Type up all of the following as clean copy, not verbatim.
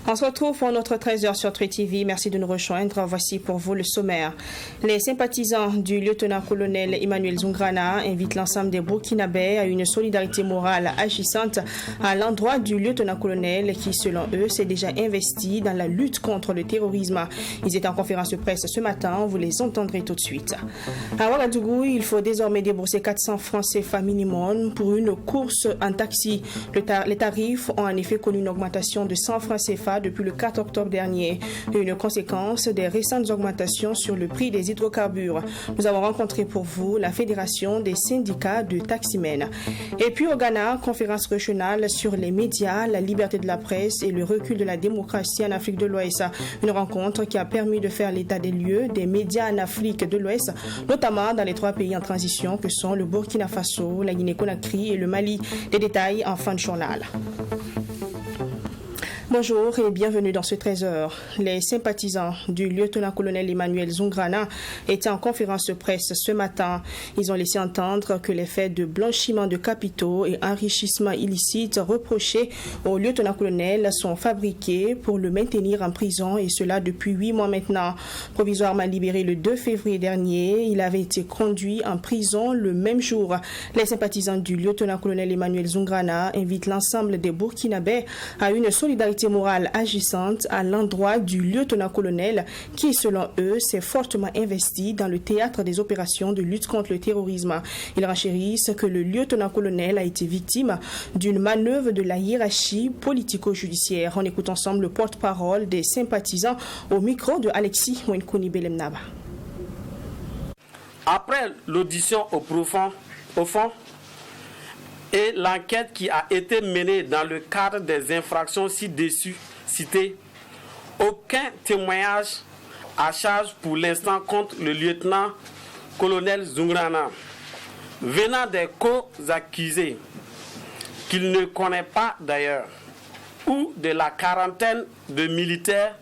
On se retrouve pour notre 13h sur Tray TV. Merci de nous rejoindre. Voici pour vous le sommaire. Les sympathisants du lieutenant-colonel Emmanuel Zungrana invitent l'ensemble des Burkinabés à une solidarité morale agissante à l'endroit du lieutenant-colonel qui, selon eux, s'est déjà investi dans la lutte contre le terrorisme. Ils étaient en conférence de presse ce matin. Vous les entendrez tout de suite. À Ouagadougou, il faut désormais débourser 400 francs CFA minimum pour une course en taxi. Les tarifs ont en effet connu une augmentation de 100 francs CFA depuis le 4 octobre dernier, une conséquence des récentes augmentations sur le prix des hydrocarbures. Nous avons rencontré pour vous la Fédération des syndicats de taximens. Et puis au Ghana, conférence régionale sur les médias, la liberté de la presse et le recul de la démocratie en Afrique de l'Ouest. Une rencontre qui a permis de faire l'état des lieux des médias en Afrique de l'Ouest, notamment dans les 3 pays en transition que sont le Burkina Faso, la Guinée-Conakry et le Mali. Des détails en fin de journal. Bonjour et bienvenue dans ce 13h. Les sympathisants du lieutenant-colonel Emmanuel Zungrana étaient en conférence de presse ce matin. Ils ont laissé entendre que les faits de blanchiment de capitaux et enrichissement illicite reprochés au lieutenant-colonel sont fabriqués pour le maintenir en prison et cela depuis 8 mois maintenant. Provisoirement libéré le 2 février dernier, il avait été conduit en prison le même jour. Les sympathisants du lieutenant-colonel Emmanuel Zungrana invitent l'ensemble des Burkinabés à une solidarité morale agissante à l'endroit du lieutenant-colonel qui, selon eux, s'est fortement investi dans le théâtre des opérations de lutte contre le terrorisme. Ils renchérissent que le lieutenant-colonel a été victime d'une manœuvre de la hiérarchie politico-judiciaire. On écoute ensemble le porte-parole des sympathisants au micro de Alexis Mwenkouni Belemnaba. Après l'audition au fond, et l'enquête qui a été menée dans le cadre des infractions ci-dessus citées, aucun témoignage à charge pour l'instant contre le lieutenant-colonel Zungrana venant des co-accusés qu'il ne connaît pas d'ailleurs ou de la quarantaine de militaires,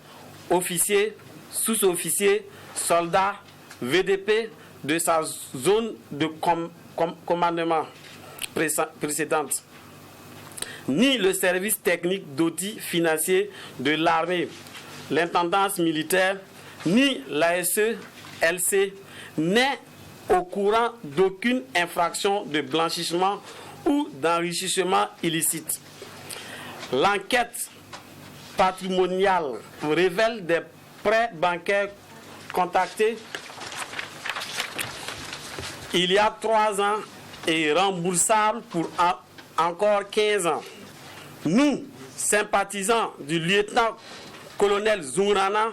officiers, sous-officiers, soldats, VDP de sa zone de commandement précédente, ni le service technique d'audit financier de l'armée, l'intendance militaire, ni l'ASE-LC n'est au courant d'aucune infraction de blanchissement ou d'enrichissement illicite. L'enquête patrimoniale révèle des prêts bancaires contactés il y a 3 ans et remboursable pour encore 15 ans. Nous, sympathisants du lieutenant-colonel Zungrana,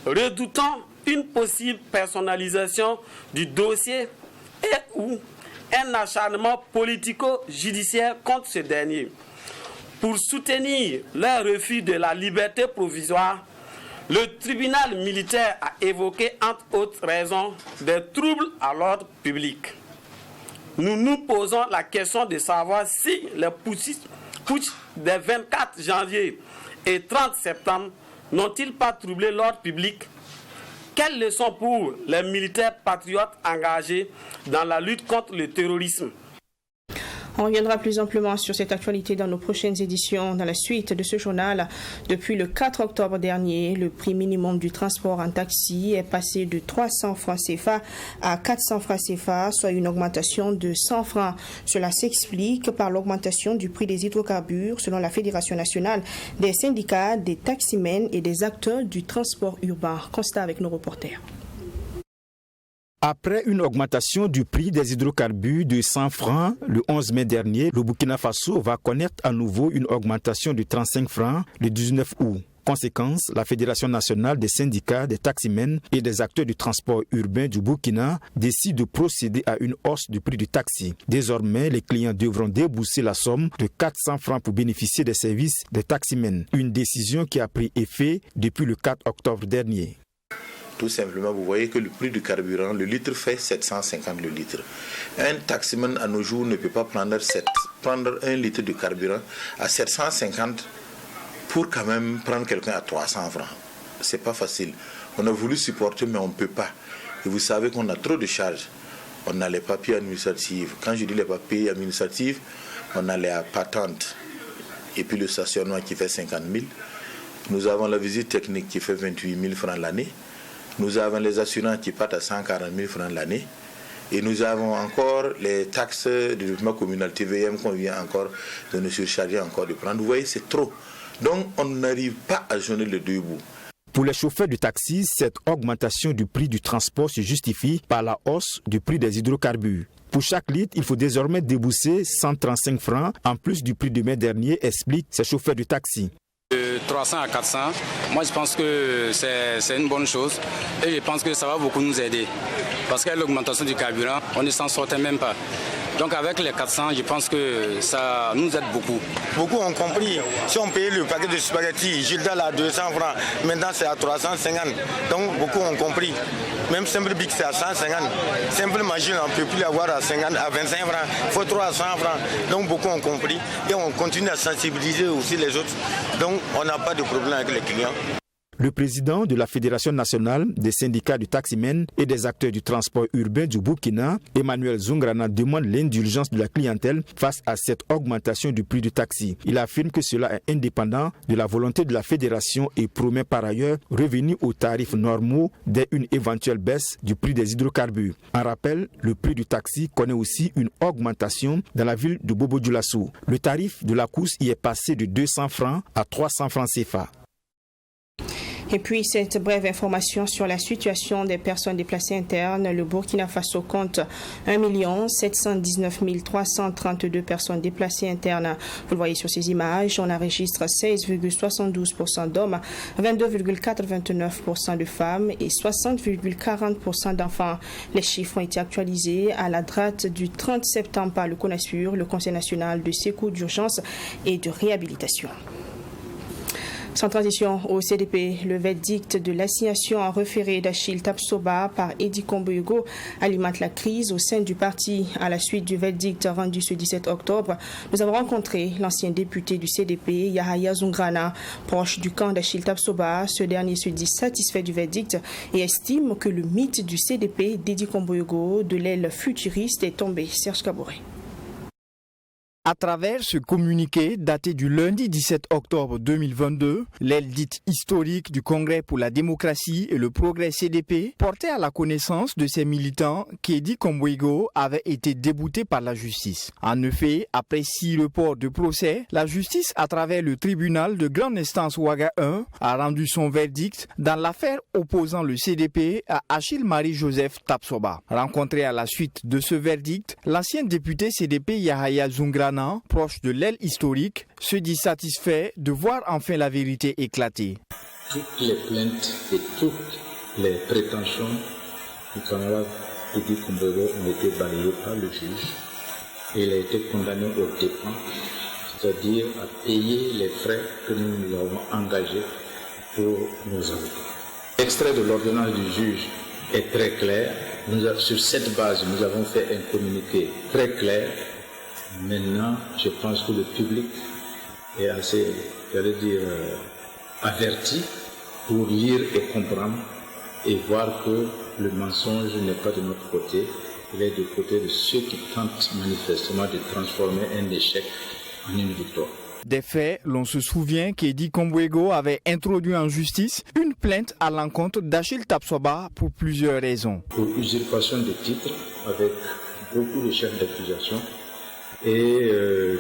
redoutons une possible personnalisation du dossier et ou un acharnement politico-judiciaire contre ce dernier. Pour soutenir leur refus de la liberté provisoire, le tribunal militaire a évoqué, entre autres raisons, des troubles à l'ordre public. Nous nous posons la question de savoir si les putsch des 24 janvier et 30 septembre n'ont-ils pas troublé l'ordre public? Quelles leçons pour les militaires patriotes engagés dans la lutte contre le terrorisme? On reviendra plus amplement sur cette actualité dans nos prochaines éditions. Dans la suite de ce journal, depuis le 4 octobre dernier, le prix minimum du transport en taxi est passé de 300 francs CFA à 400 francs CFA, soit une augmentation de 100 francs. Cela s'explique par l'augmentation du prix des hydrocarbures, selon la Fédération nationale des syndicats, des taximens et des acteurs du transport urbain. Constat avec nos reporters. Après une augmentation du prix des hydrocarbures de 100 francs le 11 mai dernier, le Burkina Faso va connaître à nouveau une augmentation de 35 francs le 19 août. Conséquence, la Fédération nationale des syndicats, des taximens et des acteurs du transport urbain du Burkina décide de procéder à une hausse du prix du taxi. Désormais, les clients devront débourser la somme de 400 francs pour bénéficier des services des taximens. Une décision qui a pris effet depuis le 4 octobre dernier. Tout simplement, vous voyez que le prix du carburant, le litre fait 750 le litre. Un taximan à nos jours ne peut pas prendre un litre de carburant à 750 pour quand même prendre quelqu'un à 300 francs. C'est pas facile. On a voulu supporter, mais on ne peut pas. Et vous savez qu'on a trop de charges. On a les papiers administratifs. Quand je dis les papiers administratifs, on a les patentes et puis le stationnement qui fait 50 000. Nous avons la visite technique qui fait 28 000 francs l'année. Nous avons les assurances qui partent à 140 000 francs l'année. Et nous avons encore les taxes de développement communal TVM qu'on vient encore de nous surcharger encore de prendre. Vous voyez, c'est trop. Donc on n'arrive pas à joindre les deux bouts. Pour les chauffeurs de taxi, cette augmentation du prix du transport se justifie par la hausse du prix des hydrocarbures. Pour chaque litre, il faut désormais débourser 135 francs en plus du prix de mai dernier, expliquent ces chauffeurs de taxi. De 300 à 400, moi je pense que c'est une bonne chose et je pense que ça va beaucoup nous aider. Parce qu'avec l'augmentation du carburant, on ne s'en sortait même pas. Donc avec les 400, je pense que ça nous aide beaucoup. Beaucoup ont compris. Si on payait le paquet de spaghettis, Gilda à 200 francs, maintenant c'est à 350. Donc beaucoup ont compris. Même simple bic c'est à 150. Simple machine on ne peut plus l'avoir à 50, à 25 francs. Il faut 300 francs. Donc beaucoup ont compris. Et on continue à sensibiliser aussi les autres. Donc on n'a pas de problème avec les clients. Le président de la Fédération nationale des syndicats du taximen et des acteurs du transport urbain du Burkina, Emmanuel Zoungrana, demande l'indulgence de la clientèle face à cette augmentation du prix du taxi. Il affirme que cela est indépendant de la volonté de la fédération et promet par ailleurs revenir aux tarifs normaux dès une éventuelle baisse du prix des hydrocarbures. En rappel, le prix du taxi connaît aussi une augmentation dans la ville de Bobo-Dioulasso. Le tarif de la course y est passé de 200 francs à 300 francs CFA. Et puis, cette brève information sur la situation des personnes déplacées internes. Le Burkina Faso compte 1 719 332 personnes déplacées internes. Vous le voyez sur ces images. On enregistre 16,72% d'hommes, 22,89% de femmes et 60,40% d'enfants. Les chiffres ont été actualisés à la date du 30 septembre par le CONASUR, le Conseil national de secours d'urgence et de réhabilitation. Sans transition au CDP, le verdict de l'assignation en référé d'Achille Tapsoba par Edi Komboyogo alimente la crise au sein du parti. À la suite du verdict rendu ce 17 octobre, nous avons rencontré l'ancien député du CDP, Yahaya Zoungrana, proche du camp d'Achille Tapsoba. Ce dernier se dit satisfait du verdict et estime que le mythe du CDP d'Edi Komboyogo de l'aile futuriste est tombé. Serge Kaboré. À travers ce communiqué daté du lundi 17 octobre 2022, l'aile dite historique du Congrès pour la démocratie et le progrès CDP portait à la connaissance de ses militants qu'Edi Komboyogo avait été débouté par la justice. En effet, après 6 reports de procès, la justice, à travers le tribunal de grande instance Ouaga 1, a rendu son verdict dans l'affaire opposant le CDP à Achille Marie-Joseph Tapsoba. Rencontré à la suite de ce verdict, l'ancien député CDP Yahaya Zoungrana, proche de l'aile historique, se dit satisfait de voir enfin la vérité éclater. Toutes les plaintes et toutes les prétentions du camarade Edi Komboyogo ont été balayées par le juge et il a été condamné au dépens, c'est-à-dire à payer les frais que nous avons engagés pour nos avocats. L'extrait de l'ordonnance du juge est très clair. Sur cette base, nous avons fait un communiqué très clair. Maintenant, je pense que le public est assez, averti pour lire et comprendre et voir que le mensonge n'est pas de notre côté, il est du côté de ceux qui tentent manifestement de transformer un échec en une victoire. Des faits, l'on se souvient qu'Edi Komboyogo avait introduit en justice une plainte à l'encontre d'Achille Tapsoba pour plusieurs raisons. Pour usurpation de titres avec beaucoup de chefs d'accusation, et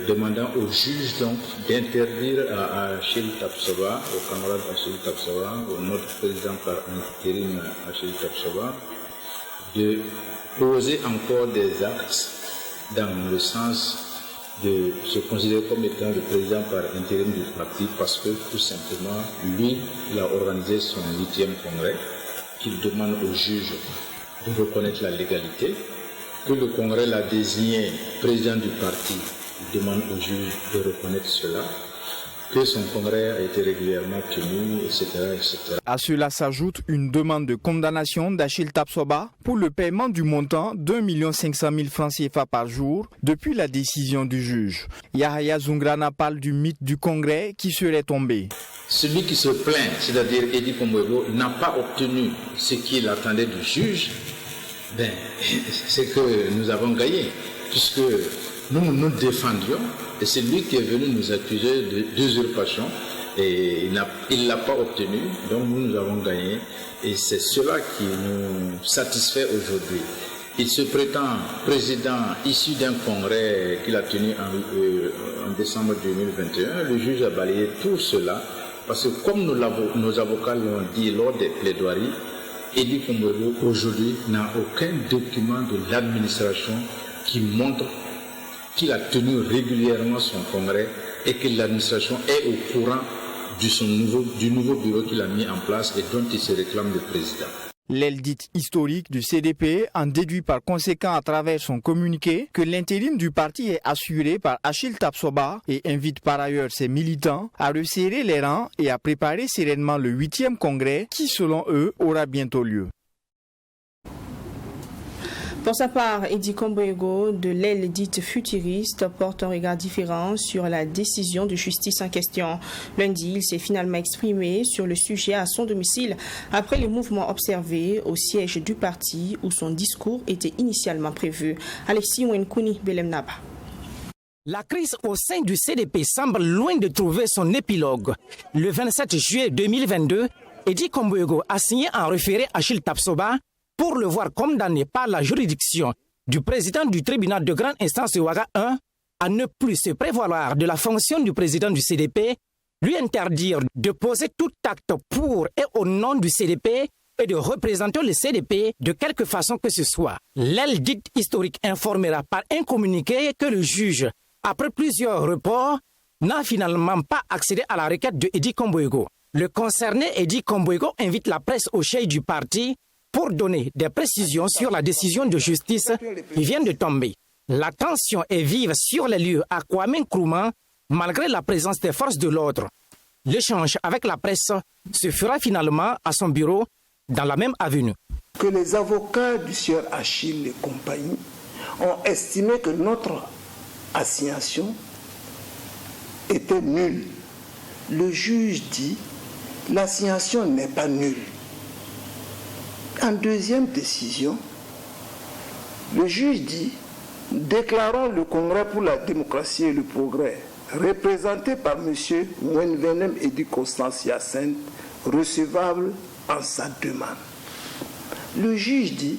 demandant au juge donc d'interdire à Achille Tapsoba, au camarade Achille Tapsoba, au notre président par intérim Achille Tapsoba, de poser encore des actes dans le sens de se considérer comme étant le président par intérim du parti parce que tout simplement, lui, il a organisé son 8e congrès, qu'il demande au juge de reconnaître la légalité, que le Congrès l'a désigné président du parti, il demande au juge de reconnaître cela, que son congrès a été régulièrement tenu, etc., etc. À cela s'ajoute une demande de condamnation d'Achille Tapsoba pour le paiement du montant d'1 500 000 francs CFA par jour depuis la décision du juge. Yahya Zoungrana parle du mythe du congrès qui serait tombé. Celui qui se plaint, c'est-à-dire Edi Komboego, n'a pas obtenu ce qu'il attendait du juge, c'est que nous avons gagné, puisque nous nous défendions et c'est lui qui est venu nous accuser d'usurpation et il ne l'a pas obtenu, donc nous avons gagné et c'est cela qui nous satisfait aujourd'hui. Il se prétend président issu d'un congrès qu'il a tenu en décembre 2021. Le juge a balayé tout cela parce que comme nos avocats l'ont dit lors des plaidoiries, Edi Komboego aujourd'hui n'a aucun document de l'administration qui montre qu'il a tenu régulièrement son congrès et que l'administration est au courant du nouveau bureau qu'il a mis en place et dont il se réclame le président. L'aile dite historique du CDP en déduit par conséquent à travers son communiqué que l'intérim du parti est assuré par Achille Tapsoba et invite par ailleurs ses militants à resserrer les rangs et à préparer sereinement le 8e congrès qui, selon eux, aura bientôt lieu. Pour sa part, Edi Komboego de l'aile dite futuriste porte un regard différent sur la décision de justice en question. Lundi, il s'est finalement exprimé sur le sujet à son domicile après les mouvements observés au siège du parti où son discours était initialement prévu. Alexis Wenkouni Belemnaba. La crise au sein du CDP semble loin de trouver son épilogue. Le 27 juillet 2022, Edi Komboego a signé un référé à Achille Tapsoba pour le voir condamné par la juridiction du président du tribunal de grande instance de Ouaga 1 à ne plus se prévaloir de la fonction du président du CDP, lui interdire de poser tout acte pour et au nom du CDP et de représenter le CDP de quelque façon que ce soit. L'aile dite historique informera par un communiqué que le juge, après plusieurs reports, n'a finalement pas accédé à la requête de Edi Komboego. Le concerné Edi Komboego invite la presse au chef du parti pour donner des précisions sur la décision de justice qui vient de tomber. La tension est vive sur les lieux à Kwame Nkrumah malgré la présence des forces de l'ordre. L'échange avec la presse se fera finalement à son bureau dans la même avenue. Que les avocats du sieur Achille et compagnie ont estimé que notre assignation était nulle. Le juge dit l'assignation n'est pas nulle. En deuxième décision, le juge dit « Déclarons le Congrès pour la démocratie et le progrès, représenté par M. Wenvenem Edi Constance Hyacinthe, recevable en sa demande. » Le juge dit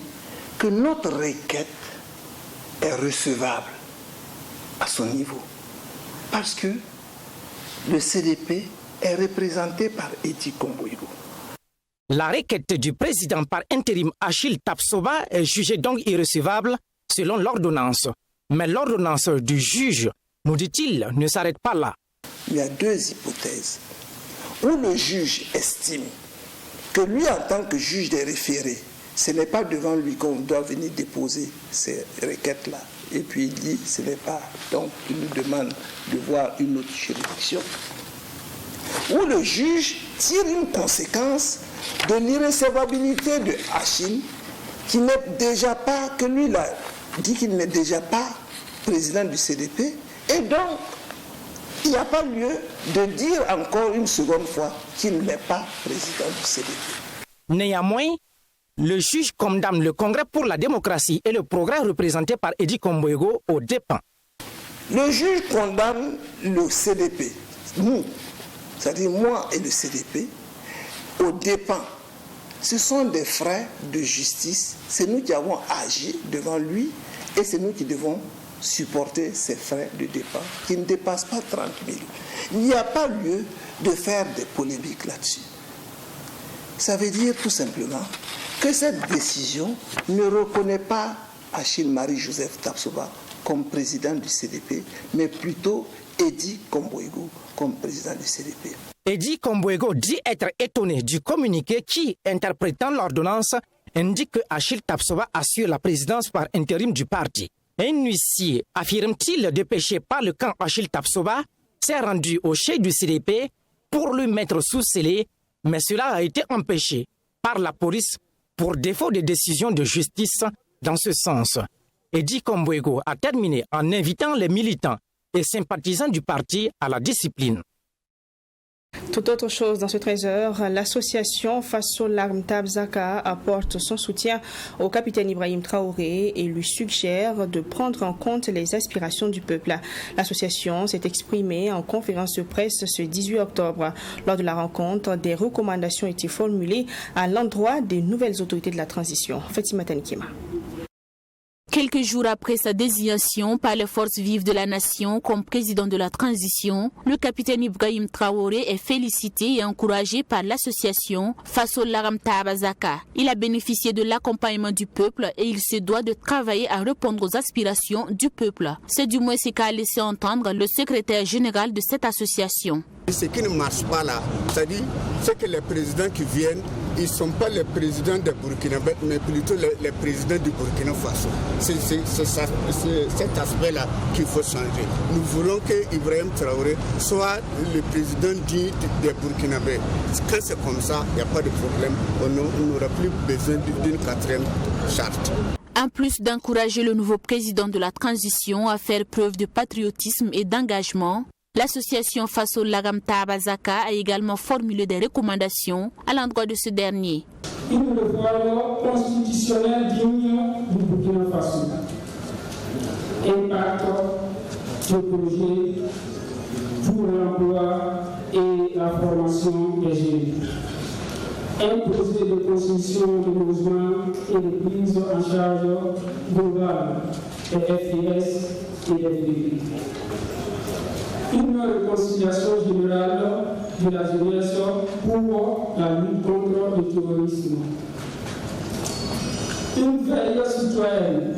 que notre requête est recevable à son niveau, parce que le CDP est représenté par Edi Komboego. La requête du président par intérim Achille Tapsoba est jugée donc irrecevable selon l'ordonnance. Mais l'ordonnance du juge, nous dit-il, ne s'arrête pas là. Il y a deux hypothèses. Où le juge estime que lui, en tant que juge des référés, ce n'est pas devant lui qu'on doit venir déposer ces requêtes-là. Et puis il dit, ce n'est pas. Donc il nous demande de voir une autre juridiction. Où le juge tire une conséquence de l'irrecevabilité de Achille, qui n'est déjà pas, que lui il a dit qu'il n'est déjà pas président du CDP, et donc il n'y a pas lieu de dire encore une seconde fois qu'il n'est pas président du CDP. Néanmoins, le juge condamne le Congrès pour la démocratie et le progrès représenté par Edi Komboego aux dépens. Le juge condamne le CDP, nous, c'est-à-dire moi et le CDP, aux dépens. Ce sont des frais de justice. C'est nous qui avons agi devant lui et c'est nous qui devons supporter ces frais de dépens qui ne dépassent pas 30 000. Il n'y a pas lieu de faire des polémiques là-dessus. Ça veut dire tout simplement que cette décision ne reconnaît pas Achille Marie-Joseph Tapsoba comme président du CDP, mais plutôt Edi Komboego comme président du CDP. Edi Komboego dit être étonné du communiqué qui, interprétant l'ordonnance, indique que Achille Tapsoba assure la présidence par intérim du parti. Un huissier affirme-t-il dépêché par le camp Achille Tapsoba s'est rendu au chef du CDP pour le mettre sous scellé, mais cela a été empêché par la police pour défaut de décision de justice dans ce sens. Eddy Kombouego a terminé en invitant les militants et sympathisants du parti à la discipline. Tout autre chose dans ce 13h, l'association Faso Laramtab Zaka apporte son soutien au capitaine Ibrahim Traoré et lui suggère de prendre en compte les aspirations du peuple. L'association s'est exprimée en conférence de presse ce 18 octobre. Lors de la rencontre, des recommandations étaient formulées à l'endroit des nouvelles autorités de la transition. Fatima Tanikima. Quelques jours après sa désignation par les forces vives de la nation comme président de la transition, le capitaine Ibrahim Traoré est félicité et encouragé par l'association Faso Laramtab Zaka. Il a bénéficié de l'accompagnement du peuple et il se doit de travailler à répondre aux aspirations du peuple. C'est du moins ce qu'a laissé entendre le secrétaire général de cette association. Ce qui ne marche pas là, c'est-à-dire que les présidents qui viennent, ils ne sont pas les présidents de Burkina, mais plutôt les présidents du Burkina Faso. C'est cet aspect-là qu'il faut changer. Nous voulons que Ibrahim Traoré soit le président des Burkinabés. Quand c'est comme ça, il n'y a pas de problème. On n'aura plus besoin d'une quatrième charte. En plus d'encourager le nouveau président de la transition à faire preuve de patriotisme et d'engagement, l'association Faso Laramtab Zaka a également formulé des recommandations à l'endroit de ce dernier. Une réforme constitutionnelle digne du Burkina Faso. Impact du projet pour l'emploi et la formation des jeunes. Un projet de construction de logements et de prise en charge globale des FDS et des FDP. Une réconciliation générale de la jeunesse pour la lutte contre le terrorisme. Une veille citoyenne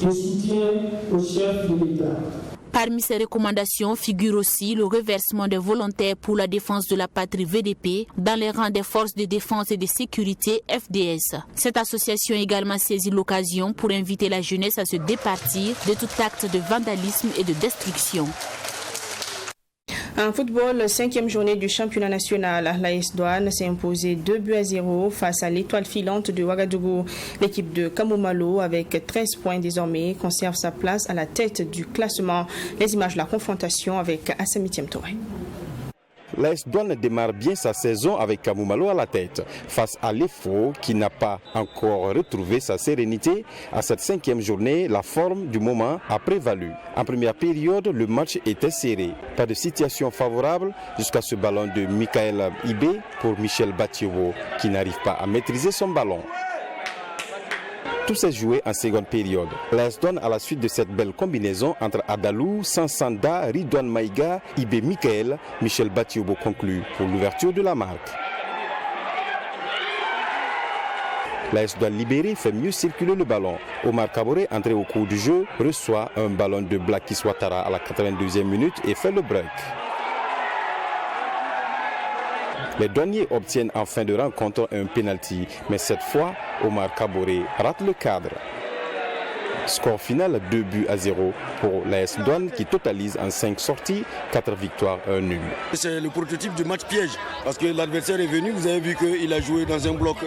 de soutien au chef de l'État. Parmi ces recommandations figure aussi le reversement des volontaires pour la défense de la patrie VDP dans les rangs des forces de défense et de sécurité FDS. Cette association a également saisi l'occasion pour inviter la jeunesse à se départir de tout acte de vandalisme et de destruction. En football, 5e journée du championnat national, l'AS Douane s'est imposée 2-0 face à l'étoile filante de Ouagadougou. L'équipe de Kamomalo, avec 13 points désormais, conserve sa place à la tête du classement. Les images de la confrontation avec Assami Touré. L'AS Douane démarre bien sa saison avec Kamomalo à la tête. Face à l'EFO qui n'a pas encore retrouvé sa sérénité, à cette 5e journée, la forme du moment a prévalu. En première période, le match était serré. Pas de situation favorable jusqu'à ce ballon de Michael Ibé pour Michel Batiowo qui n'arrive pas à maîtriser son ballon. Tout s'est joué en seconde période. L'AS Douane, à la suite de cette belle combinaison entre Adalou, Sansanda, Ridouane Maïga, Ibé Michael, Michel Batiobo conclut pour l'ouverture de la marque. L'AS Douane libéré fait mieux circuler le ballon. Omar Kaboré, entré au cours du jeu, reçoit un ballon de Blakis Ouattara à la 82e minute et fait le break. Les douaniers obtiennent en fin de rencontre un pénalty, mais cette fois, Omar Kaboré rate le cadre. Score final 2-0 pour l'AS Douane qui totalise en 5 sorties, 4 victoires, 1 nul. C'est le prototype du match piège parce que l'adversaire est venu, vous avez vu qu'il a joué dans un bloc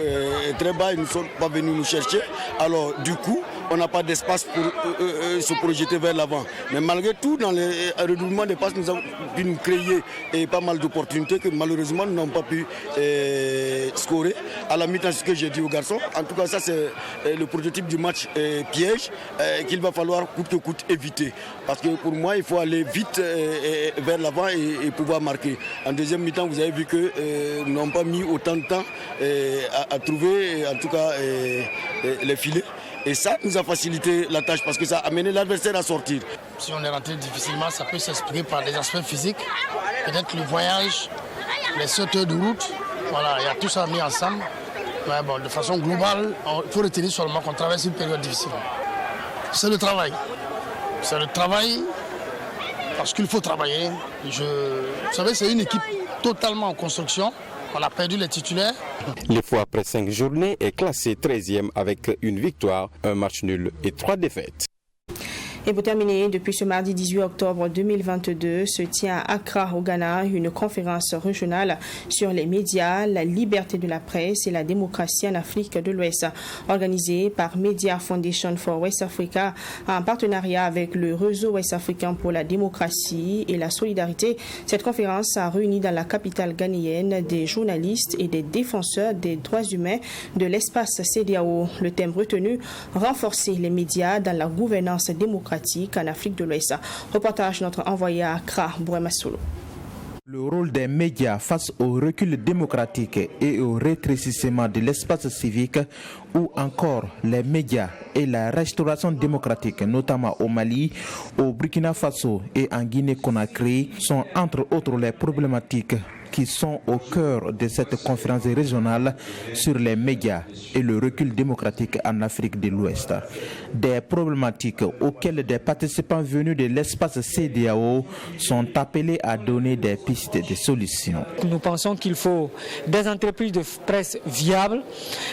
très bas, ils ne sont pas venus nous chercher. Alors du coup, on n'a pas d'espace pour se projeter vers l'avant. Mais malgré tout, dans les redoublements des passes, nous avons pu nous créer pas mal d'opportunités que malheureusement nous n'avons pas pu scorer. À la mi-temps, ce que j'ai dit aux garçons, en tout cas ça c'est le prototype du match piège qu'il va falloir coûte que coûte éviter. Parce que pour moi, il faut aller vite vers l'avant et pouvoir marquer. En deuxième mi-temps, vous avez vu que nous n'avons pas mis autant de temps à trouver en tout cas les filets. Et ça nous a facilité la tâche parce que ça a amené l'adversaire à sortir. Si on est rentré difficilement, ça peut s'expliquer par des aspects physiques. Peut-être le voyage, les sauteurs de route. Voilà, il y a tout ça mis ensemble. Mais bon, de façon globale, il faut retenir seulement qu'on traverse une période difficile. C'est le travail. C'est le travail parce qu'il faut travailler. Vous savez, c'est une équipe totalement en construction. On a perdu les titulaires. L'EFO après 5 journées est classé 13e avec une victoire, un match nul et 3 défaites. Et pour terminer, depuis ce mardi 18 octobre 2022 se tient à Accra, au Ghana, une conférence régionale sur les médias, la liberté de la presse et la démocratie en Afrique de l'Ouest, organisée par Media Foundation for West Africa en partenariat avec le réseau ouest-africain pour la démocratie et la solidarité. Cette conférence a réuni dans la capitale ghanéenne des journalistes et des défenseurs des droits humains de l'espace CEDEAO. Le thème retenu, renforcer les médias dans la gouvernance démocratique en Afrique de l'Ouest. Reportage notre envoyé à Accra, Bouema Solo. Le rôle des médias face au recul démocratique et au rétrécissement de l'espace civique, ou encore les médias et la restauration démocratique, notamment au Mali, au Burkina Faso et en Guinée-Conakry, sont entre autres les problématiques qui sont au cœur de cette conférence régionale sur les médias et le recul démocratique en Afrique de l'Ouest. Des problématiques auxquelles des participants venus de l'espace CEDEAO sont appelés à donner des pistes de solutions. Nous pensons qu'il faut des entreprises de presse viables,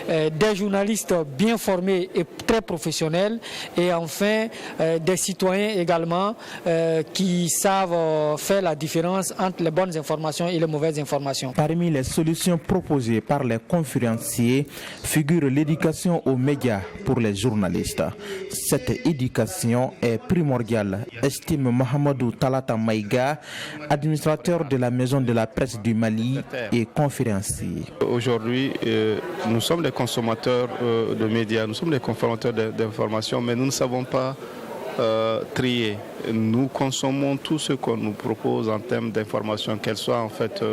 des journalistes bien formés et très professionnels, et enfin des citoyens également qui savent faire la différence entre les bonnes informations et les mauvaises informations. Parmi les solutions proposées par les conférenciers figure l'éducation aux médias pour les journalistes. Cette éducation est primordiale, estime Mohamedou Talata Maïga, administrateur de la Maison de la Presse du Mali et conférencier. Aujourd'hui, nous sommes des consommateurs de médias, nous sommes des consommateurs d'informations, mais nous ne savons pas trier. Nous consommons tout ce qu'on nous propose en termes d'informations, qu'elles soient en fait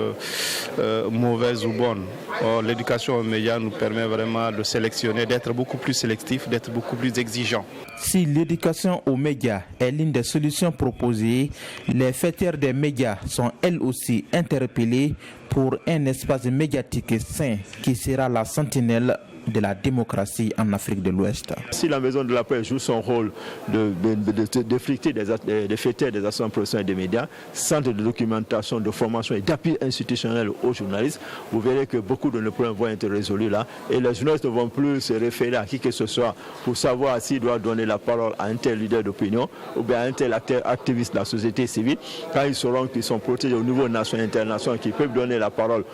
mauvaises ou bonnes. Or, l'éducation aux médias nous permet vraiment de sélectionner, d'être beaucoup plus sélectif, d'être beaucoup plus exigeant. Si l'éducation aux médias est l'une des solutions proposées, les faîtières des médias sont elles aussi interpellées pour un espace médiatique sain qui sera la sentinelle de la démocratie en Afrique de l'Ouest. Si la Maison de la Presse joue son rôle de flicter des faîtières des associations professionnelles des médias, centre de documentation, de formation et d'appui institutionnel aux journalistes, vous verrez que beaucoup de nos problèmes vont être résolus là, et les journalistes ne vont plus se référer à qui que ce soit pour savoir s'ils doivent donner la parole à un tel leader d'opinion ou bien à un tel activiste de la société civile, quand ils sauront qu'ils sont protégés au niveau national et international, qu'ils peuvent donner la parole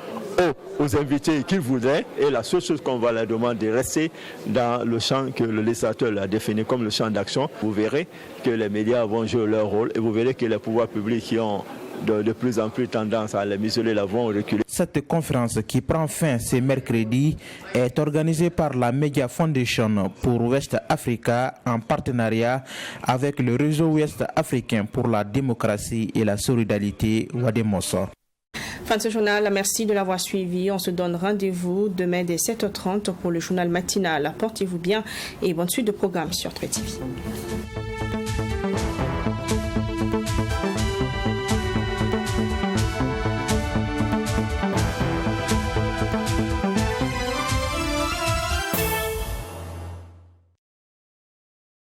aux invités qu'ils voudraient, et la seule chose qu'on va leur demander de rester dans le champ que le législateur a défini comme le champ d'action. Vous verrez que les médias vont jouer leur rôle et vous verrez que les pouvoirs publics qui ont de plus en plus tendance à les museler là vont reculer. Cette conférence qui prend fin ce mercredi est organisée par la Media Foundation pour West Africa en partenariat avec le réseau ouest africain pour la démocratie et la solidarité Wademoso. Fin de ce journal, merci de l'avoir suivi. On se donne rendez-vous demain dès 7h30 pour le journal matinal. Portez-vous bien et bonne suite de programme sur Trade TV.